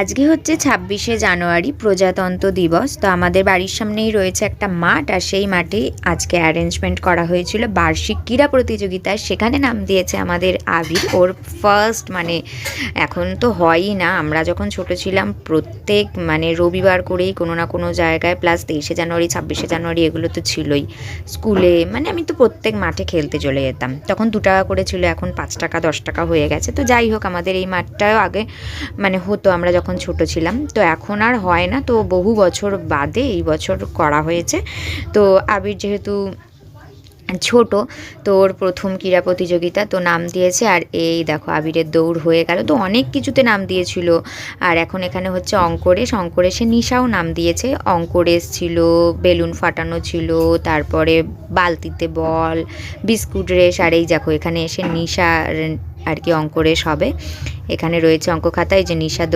আজকে হচ্ছে ২৬শে জানুয়ারি প্রজাতন্ত্র দিবস। তো আমাদের বাড়ির সামনেই রয়েছে একটা মাঠ, আর সেই মাঠেই আজকে অ্যারেঞ্জমেন্ট করা হয়েছিল বার্ষিক ক্রীড়া প্রতিযোগিতায়। সেখানে নাম দিয়েছে আমাদের আবির, ওর ফার্স্ট, মানে এখন তো হয়ই না, আমরা যখন ছোট ছিলাম প্রত্যেক মানে রবিবার করেই কোনো না কোনো জায়গায়, প্লাস ২৩শে জানুয়ারি ২৬শে জানুয়ারি এগুলো তো ছিলই স্কুলে, মানে আমি তো প্রত্যেক মাঠে খেলতে চলে যেতাম। তখন ২ টাকা করে ছিল, এখন ৫ টাকা ১০ টাকা হয়ে গেছে। তো যাই হোক, আমাদের এই মাঠটাও আগে মানে হতো আমরা যখন ছোট ছিলাম, তো এখন আর হয় না। তো বহু বছর বাদে এই বছর করা হয়েছে। তো আবির যেহেতু ছোট, তো ওর প্রথম ক্রীড়া প্রতিযোগিতা, তো নাম দিয়েছে। আর এই দেখো আবিরের দৌড় হয়ে গেল, তো অনেক কিছুতে নাম দিয়েছিল। আর এখন এখানে হচ্ছে অঙ্করেশে নিশাও নাম দিয়েছে। অঙ্করেশ ছিল, বেলুন ফাটানো ছিল, তারপরে বালতিতে বল, বিস্কুট রেস। আর এই দেখো এখানে এসে নিশা আর কি অঙ্করেশ হবে। এখানে রয়েছে অঙ্ক খাতায় যে নিশা